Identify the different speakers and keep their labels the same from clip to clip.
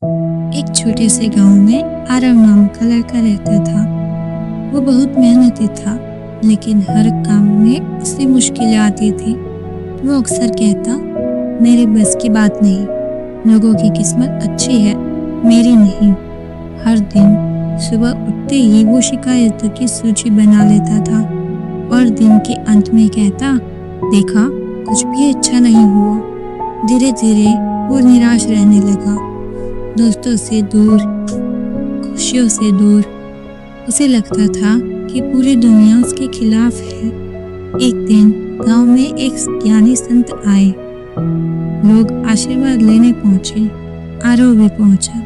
Speaker 1: एक छोटे से गांव में आरव नाम का लड़का रहता था। वो बहुत मेहनती था, लेकिन हर काम में उसे मुश्किलें आती थी। वो अक्सर कहता, मेरे बस की बात नहीं, लोगों की किस्मत अच्छी है, मेरी नहीं। हर दिन सुबह उठते ही वो शिकायतों की सूची बना लेता था और दिन के अंत में कहता, देखा कुछ भी अच्छा नहीं हुआ। धीरे धीरे वो निराश रहने लगा, दोस्तों से दूर, खुशियों से दूर। उसे लगता था कि पूरी दुनिया उसके खिलाफ है। एक दिन गांव में एक ज्ञानी संत आए। लोग आशीर्वाद लेने पहुंचे। आरव भी पहुंचा,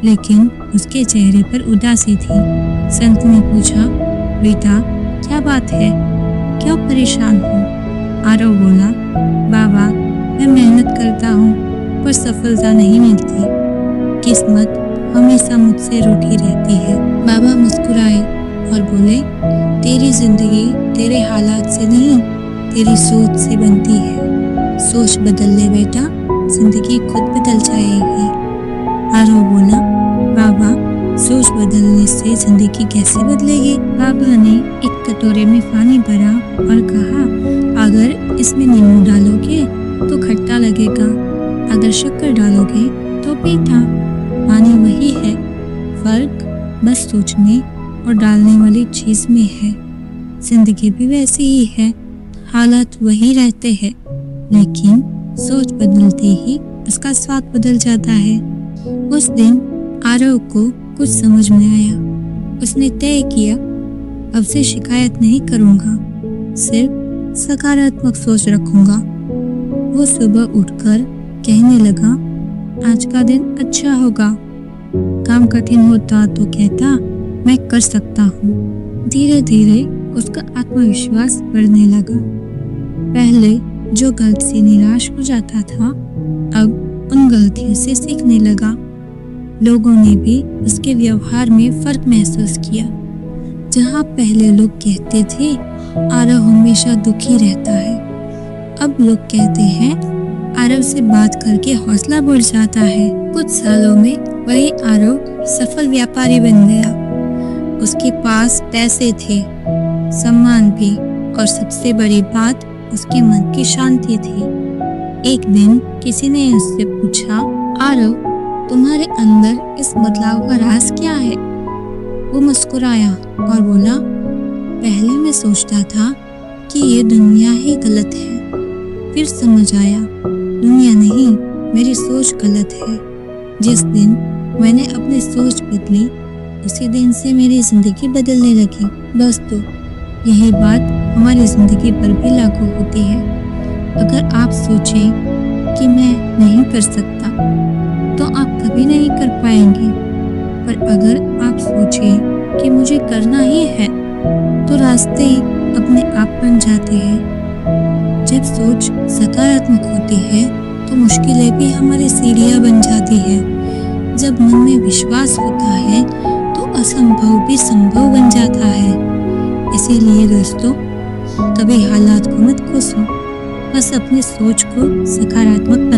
Speaker 1: लेकिन उसके चेहरे पर उदासी थी। संत ने पूछा, बेटा क्या बात है, क्यों परेशान हो? आरव बोला, बाबा मैं मेहनत करता हूँ पर सफलता नहीं मिलती, किस्मत हमेशा मुझसे रूठी रहती है। बाबा मुस्कुराए और बोले, तेरी जिंदगी तेरे हालात से नहीं, तेरी सोच से बनती है। सोच बदल ले बेटा, जिंदगी खुद बदल जाएगी। आरव बोला, बाबा सोच बदलने से जिंदगी कैसे बदलेगी? बाबा ने एक कटोरे में पानी भरा और कहा, अगर इसमें नींबू डालोगे तो खट्टा लगेगा, अगर शक्कर डालोगे तो मीठा। पानी वही है, फर्क बस सोचने और डालने वाली चीज में है। जिंदगी भी वैसी ही है, हालात वही रहते हैं, लेकिन सोच बदलते ही उसका स्वाद बदल जाता है। उस दिन आरव को कुछ समझ में आया। उसने तय किया, अब से शिकायत नहीं करूंगा, सिर्फ सकारात्मक सोच रखूंगा। वो सुबह उठकर कहने लगा, आज का दिन अच्छा होगा। काम कठिन होता तो कहता, मैं कर सकता हूँ। धीरे धीरे उसका आत्मविश्वास बढ़ने लगा। पहले जो गलती से निराश हो जाता था, अब उन गलतियों से सीखने लगा। लोगों ने भी उसके व्यवहार में फर्क महसूस किया। जहाँ पहले लोग कहते थे, आरव हमेशा दुखी रहता है, अब लोग कहते हैं, आरव से बात करके हौसला बढ़ जाता है। कुछ सालों में वही आरव सफल व्यापारी बन गया। उसके पास पैसे थे, सम्मान भी, और सबसे बड़ी बात उसके मन की शांति थी। एक दिन किसी ने उससे पूछा, आरव तुम्हारे अंदर इस बदलाव का राज क्या है? वो मुस्कुराया और बोला, पहले मैं सोचता था कि ये दुनिया ही गलत है, फिर समझ आया दुनिया नहीं, मेरी सोच गलत है। जिस दिन मैंने अपनी सोच बदली, उसी दिन से मेरी जिंदगी बदलने लगी। दोस्तों, यही बात हमारी जिंदगी पर भी लागू होती है। अगर आप सोचें कि मैं नहीं कर सकता, तो आप कभी नहीं कर पाएंगे। पर अगर आप सोचें कि मुझे करना ही है, तो रास्ते अपने आप बन जाते हैं। जब सोच सकारात्मक होती है, तो मुश्किलें भी हमारी सीढ़ियां बन जाती है। जब मन में विश्वास होता है, तो असंभव भी संभव बन जाता है। इसीलिए दोस्तों, कभी हालात को मत कोसो, बस अपनी सोच को सकारात्मक